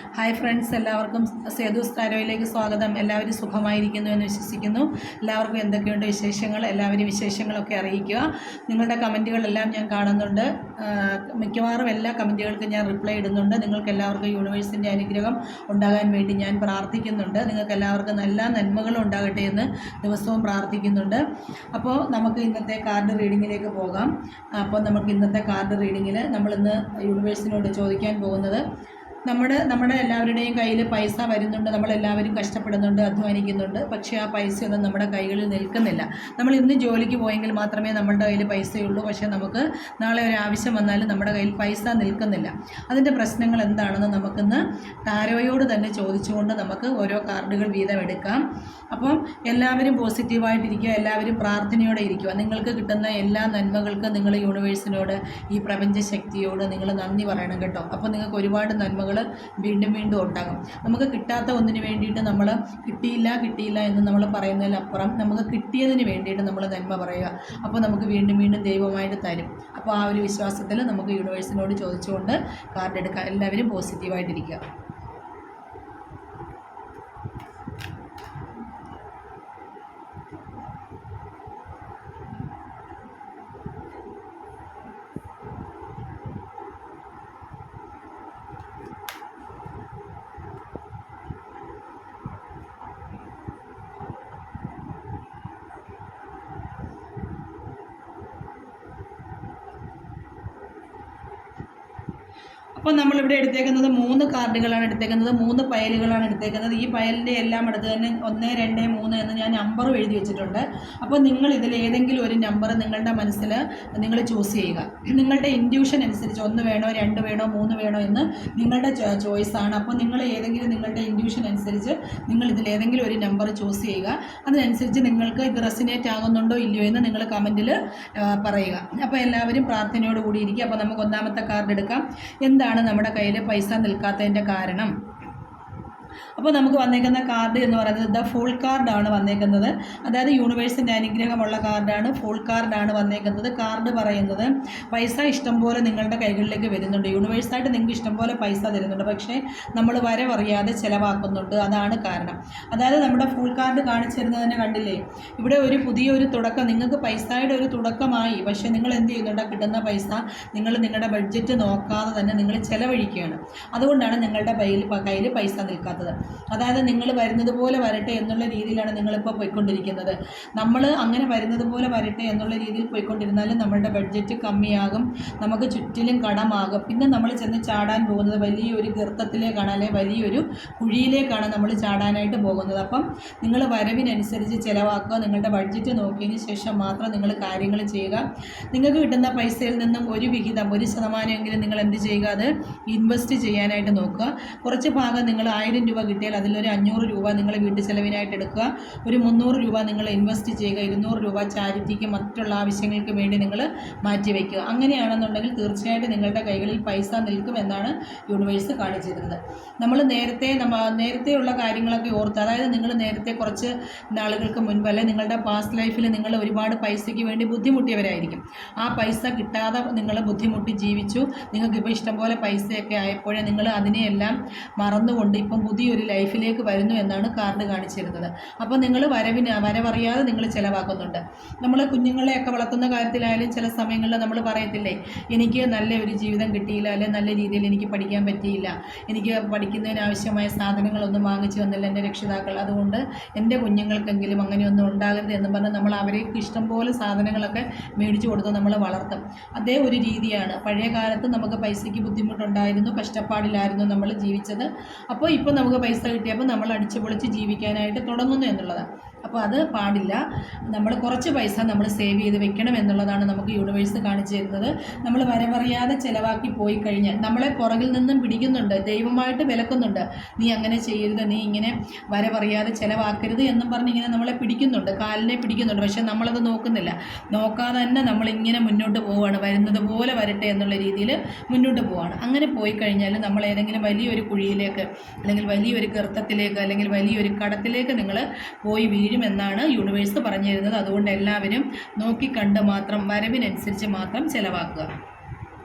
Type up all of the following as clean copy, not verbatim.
Hi friends, എല്ലാവർക്കും സേതുസ് ടാരോയിലേക്ക് സ്വാഗതം. എല്ലാവരും സുഖമായിരിക്കുന്നു എന്ന് വിശ്വസിക്കുന്നു. എല്ലാവർക്കും എന്തൊക്കെയുണ്ട് വിശേഷങ്ങൾ, എല്ലാവരും വിശേഷങ്ങളൊക്കെ അറിയിക്കുക. നിങ്ങളുടെ കമൻറ്റുകളെല്ലാം ഞാൻ കാണുന്നുണ്ട്. മിക്കവാറും എല്ലാ കമൻറ്റുകൾക്കും ഞാൻ റിപ്ലൈ ഇടുന്നുണ്ട്. നിങ്ങൾക്ക് എല്ലാവർക്കും യൂണിവേഴ്സിൻ്റെ അനുഗ്രഹം ഉണ്ടാകാൻ വേണ്ടി ഞാൻ പ്രാർത്ഥിക്കുന്നുണ്ട്. നിങ്ങൾക്ക് എല്ലാവർക്കും നല്ല നന്മകളും ഉണ്ടാകട്ടെ എന്ന് ദിവസവും പ്രാർത്ഥിക്കുന്നുണ്ട്. അപ്പോൾ നമുക്ക് ഇന്നത്തെ കാർഡ് റീഡിങ്ങിലേക്ക് പോകാം. അപ്പോൾ നമുക്ക് ഇന്നത്തെ കാർഡ് റീഡിങ്ങിൽ നമ്മളിന്ന് യൂണിവേഴ്സിനോട് ചോദിക്കാൻ പോകുന്നത്, നമ്മുടെ എല്ലാവരുടെയും കയ്യിൽ പൈസ വരുന്നുണ്ട്, നമ്മളെല്ലാവരും കഷ്ടപ്പെടുന്നുണ്ട്, അധ്വാനിക്കുന്നുണ്ട്. പക്ഷേ ആ പൈസയൊന്നും നമ്മുടെ കൈകളിൽ നിൽക്കുന്നില്ല. നമ്മൾ ഇന്ന് ജോലിക്ക് പോയെങ്കിൽ മാത്രമേ നമ്മളുടെ കയ്യിൽ പൈസയുള്ളൂ. പക്ഷേ നമുക്ക് നാളെ ഒരു ആവശ്യം വന്നാലും നമ്മുടെ കയ്യിൽ പൈസ നിൽക്കുന്നില്ല. അതിൻ്റെ പ്രശ്നങ്ങൾ എന്താണെന്ന് നമുക്കിന്ന് ടാരോയോട് തന്നെ ചോദിച്ചുകൊണ്ട് നമുക്ക് ഓരോ കാർഡുകൾ വീതം എടുക്കാം. അപ്പം എല്ലാവരും പോസിറ്റീവായിട്ടിരിക്കുക, എല്ലാവരും പ്രാർത്ഥനയോടെ ഇരിക്കുക. നിങ്ങൾക്ക് കിട്ടുന്ന എല്ലാ നന്മകൾക്കും നിങ്ങൾ യൂണിവേഴ്സിനോട്, ഈ പ്രപഞ്ചശക്തിയോട് നിങ്ങൾ നന്ദി പറയണം കേട്ടോ. അപ്പോൾ നിങ്ങൾക്ക് ഒരുപാട് നന്മകൾ വീണ്ടും വീണ്ടും ഉണ്ടാകും. നമുക്ക് കിട്ടാത്ത ഒന്നിന് വേണ്ടിയിട്ട് നമ്മൾ കിട്ടിയില്ല എന്ന് നമ്മൾ പറയുന്നതിലപ്പുറം നമുക്ക് കിട്ടിയതിന് വേണ്ടിയിട്ട് നമ്മൾ നന്മ പറയുക. അപ്പോൾ നമുക്ക് വീണ്ടും വീണ്ടും ദൈവമായിട്ട് തരും. അപ്പോൾ ആ ഒരു വിശ്വാസത്തിൽ നമുക്ക് യൂണിവേഴ്സിനോട് ചോദിച്ചുകൊണ്ട് കാർഡ് എടുക്കാം. എല്ലാവരും പോസിറ്റീവായിട്ടിരിക്കുക. അപ്പോൾ നമ്മളിവിടെ എടുത്തേക്കുന്നത് 3 കാർഡുകളാണ് എടുത്തേക്കുന്നത്, 3 പയലുകളാണ് എടുത്തേക്കുന്നത്. ഈ പയലിൻ്റെ എല്ലാം അടുത്ത് തന്നെ 1, 2, 3 എന്ന് ഞാൻ നമ്പറും എഴുതി വെച്ചിട്ടുണ്ട്. അപ്പോൾ നിങ്ങൾ ഇതിൽ ഏതെങ്കിലും ഒരു നമ്പർ നിങ്ങളുടെ മനസ്സിൽ നിങ്ങൾ ചൂസ് ചെയ്യുക. നിങ്ങളുടെ ഇൻഡ്യൂഷൻ അനുസരിച്ച് 1 വേണോ, 2 വേണോ, 3 വേണോ എന്ന് നിങ്ങളുടെ ചോയ്സാണ്. അപ്പോൾ നിങ്ങൾ ഏതെങ്കിലും നിങ്ങളുടെ ഇൻഡ്യൂഷൻ അനുസരിച്ച് നിങ്ങൾ ഇതിൽ ഏതെങ്കിലും ഒരു നമ്പർ ചൂസ് ചെയ്യുക. അതിനനുസരിച്ച് നിങ്ങൾക്ക് ഇത് റെസിനേറ്റ് ആകുന്നുണ്ടോ ഇല്ലയോ എന്ന് നിങ്ങൾ കമൻറ്റിൽ പറയുക. അപ്പോൾ എല്ലാവരും പ്രാർത്ഥനയോട് കൂടി ഇരിക്കുക. അപ്പോൾ നമുക്ക് ഒന്നാമത്തെ കാർഡ് എടുക്കാം. എന്താണ് നമ്മുടെ കയ്യിൽ പൈസ നിൽക്കാത്തതിൻ്റെ കാരണം? അപ്പോൾ നമുക്ക് വന്നേക്കുന്ന കാർഡ് എന്ന് പറയുന്നത് ഫുൾ കാർഡാണ് വന്നേക്കുന്നത്. അതായത് യൂണിവേഴ്സിൻ്റെ അനുഗ്രഹമുള്ള കാർഡാണ്, ഫുൾ കാർഡാണ് വന്നേക്കുന്നത്. കാർഡ് പറയുന്നത് പൈസ ഇഷ്ടംപോലെ നിങ്ങളുടെ കൈകളിലേക്ക് വരുന്നുണ്ട്. യൂണിവേഴ്സായിട്ട് നിങ്ങൾക്ക് ഇഷ്ടംപോലെ പൈസ തരുന്നുണ്ട്. പക്ഷേ നമ്മൾ വരവറിയാതെ ചിലവാക്കുന്നുണ്ട്. അതാണ് കാരണം. അതായത് നമ്മുടെ ഫുൾ കാർഡ് കാണിച്ചു തരുന്നത് തന്നെ കണ്ടില്ലേ, ഇവിടെ ഒരു പുതിയൊരു തുടക്കം, നിങ്ങൾക്ക് പൈസയുടെ ഒരു തുടക്കമായി. പക്ഷേ നിങ്ങൾ എന്ത് ചെയ്യുന്നുണ്ട്? കിട്ടുന്ന പൈസ നിങ്ങൾ നിങ്ങളുടെ ബഡ്ജറ്റ് നോക്കാതെ തന്നെ നിങ്ങൾ ചിലവഴിക്കുകയാണ്. അതുകൊണ്ടാണ് നിങ്ങളുടെ കയ്യിൽ പൈസ നിൽക്കാത്തത്. അതായത് നിങ്ങൾ വരുന്നത് പോലെ വരട്ടെ എന്നുള്ള രീതിയിലാണ് നിങ്ങളിപ്പോൾ പോയിക്കൊണ്ടിരിക്കുന്നത്. നമ്മൾ അങ്ങനെ വരുന്നത് പോലെ വരട്ടെ എന്നുള്ള രീതിയിൽ പോയിക്കൊണ്ടിരുന്നാലും നമ്മളുടെ ബഡ്ജറ്റ് കമ്മിയാകും, നമുക്ക് ചുറ്റിലും കടമാകും. പിന്നെ നമ്മൾ ചെന്ന് ചാടാൻ പോകുന്നത് വലിയൊരു ഗർത്തത്തിലേക്കാണ്, അല്ലെങ്കിൽ വലിയൊരു കുഴിയിലേക്കാണ് നമ്മൾ ചാടാനായിട്ട് പോകുന്നത്. അപ്പം നിങ്ങൾ വരവിനനുസരിച്ച് ചിലവാക്കുക. നിങ്ങളുടെ ബഡ്ജറ്റ് നോക്കിയതിന് ശേഷം മാത്രം നിങ്ങൾ കാര്യങ്ങൾ ചെയ്യുക. നിങ്ങൾക്ക് കിട്ടുന്ന പൈസയിൽ നിന്നും ഒരു വിഹിതം, 1% നിങ്ങൾ എന്ത് ചെയ്യുക? അത് ഇൻവെസ്റ്റ് ചെയ്യാനായിട്ട് നോക്കുക. കുറച്ച് ഭാഗം നിങ്ങൾ 1000 രൂപ കിട്ടിയാൽ അതിലൊരു 500 രൂപ നിങ്ങൾ വീട്ടു ചെലവിനായിട്ട് എടുക്കുക. ഒരു 300 രൂപ നിങ്ങൾ ഇൻവെസ്റ്റ് ചെയ്യുക. 200 രൂപ ചാരിറ്റിക്ക്, മറ്റുള്ള ആവശ്യങ്ങൾക്ക് വേണ്ടി നിങ്ങൾ മാറ്റി വയ്ക്കുക. അങ്ങനെയാണെന്നുണ്ടെങ്കിൽ തീർച്ചയായിട്ടും നിങ്ങളുടെ കൈകളിൽ പൈസ നിൽക്കുമെന്നാണ് യൂണിവേഴ്സ് കാണിച്ചിരുന്നത്. നമ്മൾ നേരത്തെയുള്ള കാര്യങ്ങളൊക്കെ ഓർത്ത്, അതായത് നിങ്ങൾ നേരത്തെ കുറച്ച് നാളുകൾക്ക് മുൻപല്ലേ നിങ്ങളുടെ പാസ്റ്റ് ലൈഫിൽ നിങ്ങൾ ഒരുപാട് പൈസയ്ക്ക് വേണ്ടി ബുദ്ധിമുട്ടിയവരായിരിക്കും. ആ പൈസ കിട്ടാതെ നിങ്ങൾ ബുദ്ധിമുട്ടി ജീവിച്ചു. നിങ്ങൾക്കിപ്പോൾ ഇഷ്ടംപോലെ പൈസയൊക്കെ ആയപ്പോഴേ നിങ്ങൾ അതിനെയെല്ലാം മറന്നുകൊണ്ട് ഇപ്പം പുതിയൊരു ലൈഫിലേക്ക് വരുന്നു എന്നാണ് കാർഡ് കാണിച്ചിരുന്നത്. അപ്പോൾ നിങ്ങൾ വരവറിയാതെ നിങ്ങൾ ചിലവാക്കുന്നുണ്ട്. നമ്മൾ കുഞ്ഞുങ്ങളെയൊക്കെ വളർത്തുന്ന കാര്യത്തിലായാലും ചില സമയങ്ങളിൽ നമ്മൾ പറയത്തില്ലേ, എനിക്ക് നല്ല ഒരു ജീവിതം കിട്ടിയില്ല, അല്ലെങ്കിൽ നല്ല രീതിയിൽ എനിക്ക് പഠിക്കാൻ പറ്റിയില്ല, എനിക്ക് പഠിക്കുന്നതിനാവശ്യമായ സാധനങ്ങളൊന്നും വാങ്ങിച്ചു തന്നില്ല എൻ്റെ രക്ഷിതാക്കൾ, അതുകൊണ്ട് എൻ്റെ കുഞ്ഞുങ്ങൾക്കെങ്കിലും അങ്ങനെയൊന്നും ഉണ്ടാകരുത് എന്ന് പറഞ്ഞ് നമ്മൾ അവർക്ക് ഇഷ്ടംപോലെ സാധനങ്ങളൊക്കെ മേടിച്ചു കൊടുത്ത് നമ്മൾ വളർത്തും. അതേ ഒരു രീതിയാണ്. പഴയ കാലത്ത് നമുക്ക് പൈസയ്ക്ക് ബുദ്ധിമുട്ടുണ്ടായിരുന്നു, കഷ്ടപ്പാടിലായിരുന്നു നമ്മൾ ജീവിച്ചത്. അപ്പോൾ ഇപ്പോൾ നമുക്ക് പൈസ കിട്ടിയപ്പോൾ നമ്മൾ അടിച്ചു പൊളിച്ച് ജീവിക്കാനായിട്ട് തുടങ്ങുന്നു എന്നുള്ളതാണ്. അപ്പോൾ അത് പാടില്ല. നമ്മൾ കുറച്ച് പൈസ നമ്മൾ സേവ് ചെയ്ത് വെക്കണം എന്നുള്ളതാണ് നമുക്ക് യൂണിവേഴ്സ് കാണിച്ചു തരുന്നത്. നമ്മൾ വരവറിയാതെ ചിലവാക്കി പോയി കഴിഞ്ഞാൽ നമ്മളെ പുറകിൽ നിന്നും പിടിക്കുന്നുണ്ട്, ദൈവമായിട്ട് വിലക്കുന്നുണ്ട്. നീ അങ്ങനെ ചെയ്യരുത്, നീ ഇങ്ങനെ വരവറിയാതെ ചിലവാക്കരുത് എന്നും പറഞ്ഞ് ഇങ്ങനെ നമ്മളെ പിടിക്കുന്നുണ്ട്, കാലിനെ പിടിക്കുന്നുണ്ട്. പക്ഷേ നമ്മളത് നോക്കുന്നില്ല. നോക്കാതെ തന്നെ നമ്മളിങ്ങനെ മുന്നോട്ട് പോവുകയാണ്. വരുന്നത് പോലെ വരട്ടെ എന്നുള്ള രീതിയിൽ മുന്നോട്ട് പോവുകയാണ്. അങ്ങനെ പോയി കഴിഞ്ഞാൽ നമ്മൾ ഏതെങ്കിലും വലിയൊരു കുഴിയിലേക്ക്, അല്ലെങ്കിൽ വലിയൊരു ഗർത്തത്തിലേക്ക്, അല്ലെങ്കിൽ വലിയൊരു കടത്തിലേക്ക് നിങ്ങൾ പോയി വീഴുമെന്നാണ് യൂണിവേഴ്സ് പറഞ്ഞു തരുന്നത്. അതുകൊണ്ട് എല്ലാവരും നോക്കിക്കണ്ട് മാത്രം, വരവിനനുസരിച്ച് മാത്രം ചിലവാക്കുക.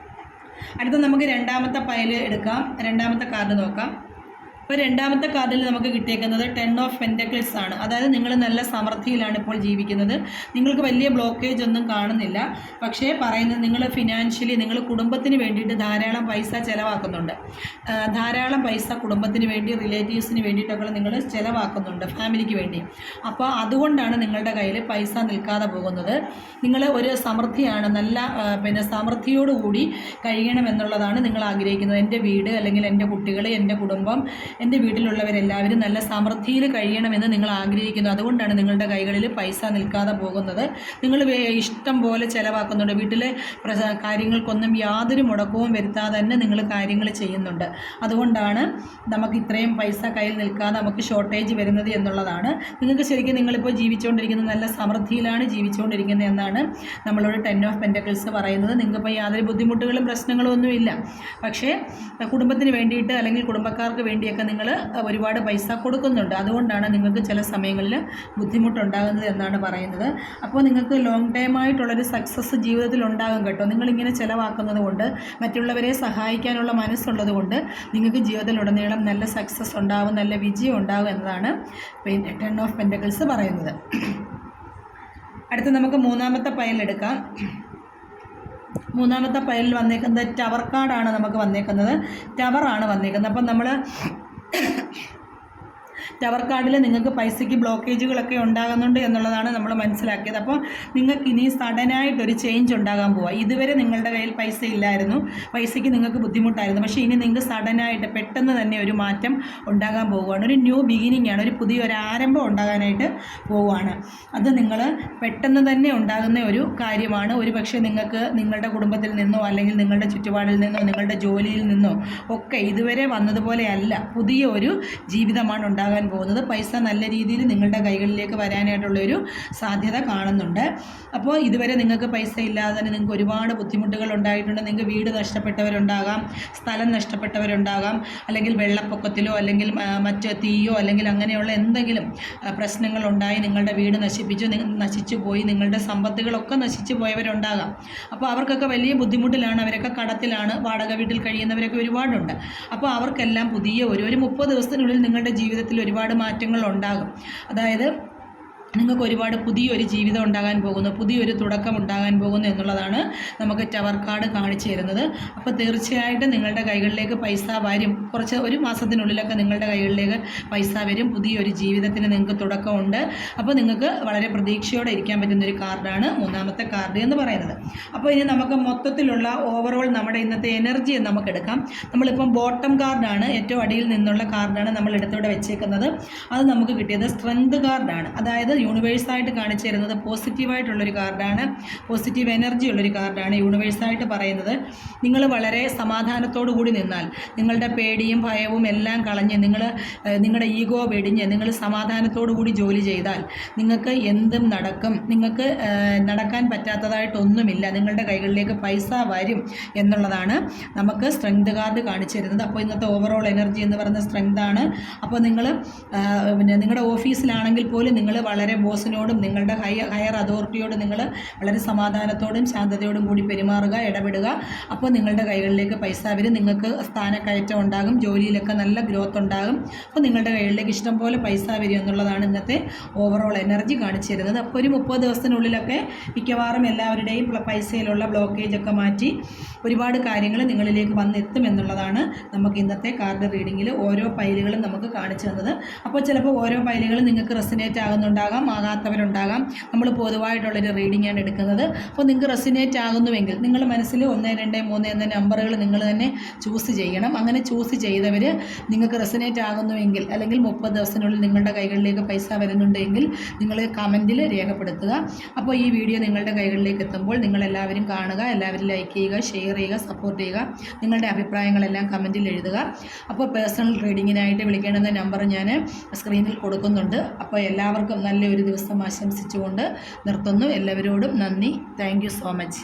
അടുത്ത നമുക്ക് രണ്ടാമത്തെ പയൽ എടുക്കാം. രണ്ടാമത്തെ കാർഡ് നോക്കാം. ഇപ്പോൾ രണ്ടാമത്തെ കാർഡിൽ നമുക്ക് കിട്ടിയേക്കുന്നത് 10 ഓഫ് പെൻറ്റക്കിൾസ് ആണ്. അതായത് നിങ്ങൾ നല്ല സമൃദ്ധിയിലാണ് ഇപ്പോൾ ജീവിക്കുന്നത്. നിങ്ങൾക്ക് വലിയ ബ്ലോക്കേജ് ഒന്നും കാണുന്നില്ല. പക്ഷേ പറയുന്നത് നിങ്ങൾ ഫിനാൻഷ്യലി നിങ്ങൾ കുടുംബത്തിന് വേണ്ടിയിട്ട് ധാരാളം പൈസ ചിലവാക്കുന്നുണ്ട്. ധാരാളം പൈസ കുടുംബത്തിന് വേണ്ടി, റിലേറ്റീവ്സിന് വേണ്ടിയിട്ടൊക്കെ നിങ്ങൾ ചിലവാക്കുന്നുണ്ട്, ഫാമിലിക്ക് വേണ്ടി. അപ്പോൾ അതുകൊണ്ടാണ് നിങ്ങളുടെ കയ്യിൽ പൈസ നിൽക്കാതെ പോകുന്നത്. നിങ്ങൾ ഒരു സമൃദ്ധിയാണ്, നല്ല സമൃദ്ധിയോടുകൂടി കഴിയണമെന്നുള്ളതാണ് നിങ്ങൾ ആഗ്രഹിക്കുന്നത്. എൻ്റെ വീട്, അല്ലെങ്കിൽ എൻ്റെ കുട്ടികൾ, എൻ്റെ കുടുംബം, എൻ്റെ വീട്ടിലുള്ളവരെല്ലാവരും നല്ല സമൃദ്ധിയിൽ കഴിയണമെന്ന് നിങ്ങൾ ആഗ്രഹിക്കുന്നു. അതുകൊണ്ടാണ് നിങ്ങളുടെ കൈകളിൽ പൈസ നിൽക്കാതെ പോകുന്നത്. നിങ്ങൾ ഇഷ്ടം പോലെ ചിലവാക്കുന്നുണ്ട്. വീട്ടിലെ കാര്യങ്ങൾക്കൊന്നും യാതൊരു മുടക്കവും വരുത്താതെ തന്നെ നിങ്ങൾ കാര്യങ്ങൾ ചെയ്യുന്നുണ്ട്. അതുകൊണ്ടാണ് നമുക്ക് ഇത്രയും പൈസ കയ്യിൽ നിൽക്കാതെ നമുക്ക് ഷോർട്ടേജ് വരുന്നത് എന്നുള്ളതാണ്. നിങ്ങൾക്ക് ശരിക്കും നിങ്ങളിപ്പോൾ ജീവിച്ചുകൊണ്ടിരിക്കുന്നത് നല്ല സമൃദ്ധിയിലാണ് ജീവിച്ചുകൊണ്ടിരിക്കുന്നത് എന്നാണ് നമ്മളോട് 10 ഓഫ് പെൻറ്റക്കിൾസ് പറയുന്നത്. നിങ്ങൾക്കിപ്പോൾ യാതൊരു ബുദ്ധിമുട്ടുകളും പ്രശ്നങ്ങളും ഒന്നുമില്ല. പക്ഷേ കുടുംബത്തിന് വേണ്ടിയിട്ട് അല്ലെങ്കിൽ കുടുംബക്കാർക്ക് വേണ്ടിയൊക്കെ നിങ്ങൾ ഒരുപാട് പൈസ കൊടുക്കുന്നുണ്ട്. അതുകൊണ്ടാണ് നിങ്ങൾക്ക് ചില സമയങ്ങളിൽ ബുദ്ധിമുട്ടുണ്ടാകുന്നത് എന്നാണ് പറയുന്നത്. അപ്പോൾ നിങ്ങൾക്ക് ലോങ് ടൈം ആയിട്ടുള്ളൊരു സക്സസ് ജീവിതത്തിൽ ഉണ്ടാകും കേട്ടോ. നിങ്ങളിങ്ങനെ ചിലവാക്കുന്നത് കൊണ്ട്, മറ്റുള്ളവരെ സഹായിക്കാനുള്ള മനസ്സുള്ളത് കൊണ്ട് നിങ്ങൾക്ക് ജീവിതത്തിലുടനീളം നല്ല സക്സസ് ഉണ്ടാകും, നല്ല വിജയം ഉണ്ടാകും എന്നതാണ് 10 ഓഫ് പെൻറ്റക്കിൾസ് പറയുന്നത്. അടുത്ത് നമുക്ക് മൂന്നാമത്തെ പൈൽ എടുക്കാം. മൂന്നാമത്തെ പൈലിൽ വന്നേക്കുന്നത് ടവർ കാർഡാണ് നമുക്ക് വന്നേക്കുന്നത്. ടവറാണ് വന്നേക്കുന്നത്. അപ്പം നമ്മൾ ടവർ കാർഡിൽ നിങ്ങൾക്ക് പൈസയ്ക്ക് ബ്ലോക്കേജുകളൊക്കെ ഉണ്ടാകുന്നുണ്ട് എന്നുള്ളതാണ് നമ്മൾ മനസ്സിലാക്കിയത്. അപ്പോൾ നിങ്ങൾക്ക് ഇനി സഡനായിട്ടൊരു ചേഞ്ച് ഉണ്ടാകാൻ പോവുക. ഇതുവരെ നിങ്ങളുടെ കയ്യിൽ പൈസ ഇല്ലായിരുന്നു, പൈസയ്ക്ക് നിങ്ങൾക്ക് ബുദ്ധിമുട്ടായിരുന്നു. പക്ഷേ ഇനി നിങ്ങൾക്ക് സഡനായിട്ട് പെട്ടെന്ന് തന്നെ ഒരു മാറ്റം ഉണ്ടാകാൻ പോവുകയാണ്. ഒരു ന്യൂ ബിഗിനിങ് ആണ്, ഒരു പുതിയൊരു ആരംഭം ഉണ്ടാകാനായിട്ട് പോവുകയാണ്. അത് നിങ്ങൾ പെട്ടെന്ന് തന്നെ ഉണ്ടാകുന്ന ഒരു കാര്യമാണ്. ഒരു പക്ഷേ നിങ്ങൾക്ക് നിങ്ങളുടെ കുടുംബത്തിൽ നിന്നോ, അല്ലെങ്കിൽ നിങ്ങളുടെ ചുറ്റുപാടിൽ നിന്നോ, നിങ്ങളുടെ ജോലിയിൽ നിന്നോ ഒക്കെ ഇതുവരെ വന്നതുപോലെയല്ല, പുതിയ ഒരു ജീവിതമാണ് ഉണ്ടാകാൻ പോകുന്നത്. പൈസ നല്ല രീതിയിൽ നിങ്ങളുടെ കൈകളിലേക്ക് വരാനായിട്ടുള്ളൊരു സാധ്യത കാണുന്നുണ്ട്. അപ്പോൾ ഇതുവരെ നിങ്ങൾക്ക് പൈസ ഇല്ലാതെ തന്നെ നിങ്ങൾക്ക് ഒരുപാട് ബുദ്ധിമുട്ടുകൾ ഉണ്ടായിട്ടുണ്ട്. നിങ്ങൾക്ക് വീട് നഷ്ടപ്പെട്ടവരുണ്ടാകാം, സ്ഥലം നഷ്ടപ്പെട്ടവരുണ്ടാകാം, അല്ലെങ്കിൽ വെള്ളപ്പൊക്കത്തിലോ അല്ലെങ്കിൽ മറ്റ് തീയോ അല്ലെങ്കിൽ അങ്ങനെയുള്ള എന്തെങ്കിലും പ്രശ്നങ്ങളുണ്ടായി നിങ്ങളുടെ വീട് നശിച്ചു പോയി, നിങ്ങളുടെ സമ്പത്തുകളൊക്കെ നശിച്ചു പോയവരുണ്ടാകാം. അപ്പോൾ അവർക്കൊക്കെ വലിയ ബുദ്ധിമുട്ടിലാണ്, അവരൊക്കെ കടത്തിലാണ്, വാടക വീട്ടിൽ കഴിയുന്നവരൊക്കെ ഒരുപാടുണ്ട്. അപ്പോൾ അവർക്കെല്ലാം പുതിയ ഒരു 30 ദിവസത്തിനുള്ളിൽ നിങ്ങളുടെ ജീവിതത്തിൽ ഒരുപാട് മാറ്റങ്ങൾ ഉണ്ടാകും. അതായത് നിങ്ങൾക്ക് ഒരുപാട് പുതിയൊരു ജീവിതം ഉണ്ടാകാൻ പോകുന്നു, പുതിയൊരു തുടക്കം ഉണ്ടാകാൻ പോകുന്നു എന്നുള്ളതാണ് നമുക്ക് ടവർ കാർഡ് കാണിച്ചു തരുന്നത്. അപ്പോൾ തീർച്ചയായിട്ടും നിങ്ങളുടെ കൈകളിലേക്ക് പൈസ വരും. ഒരു മാസത്തിനുള്ളിലൊക്കെ നിങ്ങളുടെ കൈകളിലേക്ക് പൈസ വരും. പുതിയൊരു ജീവിതത്തിന് നിങ്ങൾക്ക് തുടക്കമുണ്ട്. അപ്പോൾ നിങ്ങൾക്ക് വളരെ പ്രതീക്ഷയോടെ ഇരിക്കാൻ പറ്റുന്നൊരു കാർഡാണ് മൂന്നാമത്തെ കാർഡ് എന്ന് പറയുന്നത്. അപ്പോൾ ഇനി നമുക്ക് മൊത്തത്തിലുള്ള ഓവറോൾ നമ്മുടെ ഇന്നത്തെ എനർജി നമുക്കെടുക്കാം. നമ്മളിപ്പം ബോട്ടം കാർഡാണ്, ഏറ്റവും അടിയിൽ നിന്നുള്ള കാർഡാണ് നമ്മൾ എടുത്തിവിടെ വെച്ചേക്കുന്നത്. അത് നമുക്ക് കിട്ടിയത് സ്ട്രെങ്ത് കാർഡാണ്. അതായത് യൂണിവേഴ്സായിട്ട് കാണിച്ചു തരുന്നത് പോസിറ്റീവായിട്ടുള്ളൊരു കാർഡാണ്, പോസിറ്റീവ് എനർജി ഉള്ളൊരു കാർഡാണ്. യൂണിവേഴ്സായിട്ട് പറയുന്നത് നിങ്ങൾ വളരെ സമാധാനത്തോടു കൂടി നിന്നാൽ, നിങ്ങളുടെ പേടിയും ഭയവും എല്ലാം കളഞ്ഞ് നിങ്ങളുടെ ഈഗോ വെടിഞ്ഞ് നിങ്ങൾ സമാധാനത്തോടു കൂടി ജോലി ചെയ്താൽ നിങ്ങൾക്ക് എന്തും നടക്കും. നിങ്ങൾക്ക് നടക്കാൻ പറ്റാത്തതായിട്ടൊന്നുമില്ല. നിങ്ങളുടെ കൈകളിലേക്ക് പൈസ വരും എന്നുള്ളതാണ് നമുക്ക് സ്ട്രെങ്ത് കാർഡ് കാണിച്ചു തരുന്നത്. അപ്പോൾ ഇന്നത്തെ ഓവറോൾ എനർജി എന്ന് പറയുന്ന സ്ട്രെങ്താണ്. അപ്പോൾ നിങ്ങളുടെ ഓഫീസിലാണെങ്കിൽ പോലും നിങ്ങൾ വളരെ ബോസിനോടും നിങ്ങളുടെ ഹയർ അതോറിറ്റിയോടും നിങ്ങൾ വളരെ സമാധാനത്തോടും ശാന്തതയോടും കൂടി പെരുമാറുക, ഇടപെടുക. അപ്പോൾ നിങ്ങളുടെ കൈകളിലേക്ക് പൈസ വരും. നിങ്ങൾക്ക് സ്ഥാനക്കയറ്റം ഉണ്ടാകും, ജോലിയിലൊക്കെ നല്ല ഗ്രോത്ത് ഉണ്ടാകും. അപ്പോൾ നിങ്ങളുടെ കൈകളിലേക്ക് ഇഷ്ടം പോലെ പൈസ വരും എന്നുള്ളതാണ് ഇന്നത്തെ ഓവറോൾ എനർജി കാണിച്ചു തരുന്നത്. അപ്പോൾ ഒരു 30 ദിവസത്തിനുള്ളിലൊക്കെ മിക്കവാറും എല്ലാവരുടെയും പൈസയിലുള്ള ബ്ലോക്കേജൊക്കെ മാറ്റി ഒരുപാട് കാര്യങ്ങൾ നിങ്ങളിലേക്ക് വന്നെത്തും എന്നുള്ളതാണ് നമുക്ക് ഇന്നത്തെ കാർഡ് റീഡിങ്ങിൽ ഓരോ പൈലുകളും നമുക്ക് കാണിച്ചു തന്നത്. അപ്പോൾ ചിലപ്പോൾ ഓരോ പൈലുകളും നിങ്ങൾക്ക് റെസിനേറ്റ് ആകുന്നുണ്ടാകാം, ആകാത്തവരുണ്ടാകാം. നമ്മൾ പൊതുവായിട്ടുള്ളൊരു റീഡിങ്ങാണ് എടുക്കുന്നത്. അപ്പോൾ നിങ്ങൾക്ക് റെസിനേറ്റ് ആകുന്നുവെങ്കിൽ നിങ്ങൾ മനസ്സിൽ 1, 2, 3 എന്ന നമ്പറുകൾ നിങ്ങൾ തന്നെ ചൂസ് ചെയ്യണം. അങ്ങനെ ചൂസ് ചെയ്തവർ നിങ്ങൾക്ക് റെസിനേറ്റ് ആകുന്നുവെങ്കിൽ, അല്ലെങ്കിൽ 30 ദിവസത്തിനുള്ളിൽ നിങ്ങളുടെ കൈകളിലേക്ക് പൈസ വരുന്നുണ്ടെങ്കിൽ നിങ്ങൾ കമൻറ്റിൽ രേഖപ്പെടുത്തുക. അപ്പോൾ ഈ വീഡിയോ നിങ്ങളുടെ കൈകളിലേക്ക് എത്തുമ്പോൾ നിങ്ങളെല്ലാവരും കാണുക, എല്ലാവരും ലൈക്ക് ചെയ്യുക, ഷെയർ ചെയ്യുക, സപ്പോർട്ട് ചെയ്യുക. നിങ്ങളുടെ അഭിപ്രായങ്ങളെല്ലാം കമൻറ്റിൽ എഴുതുക. അപ്പോൾ പേഴ്സണൽ റീഡിങ്ങിനായിട്ട് വിളിക്കേണ്ടുന്ന നമ്പർ ഞാൻ സ്ക്രീനിൽ കൊടുക്കുന്നുണ്ട്. അപ്പോൾ എല്ലാവർക്കും നല്ലൊരു ദിവസം ആശംസിച്ചുകൊണ്ട് നിർത്തുന്നു. എല്ലാവരോടും നന്ദി. Thank you so much.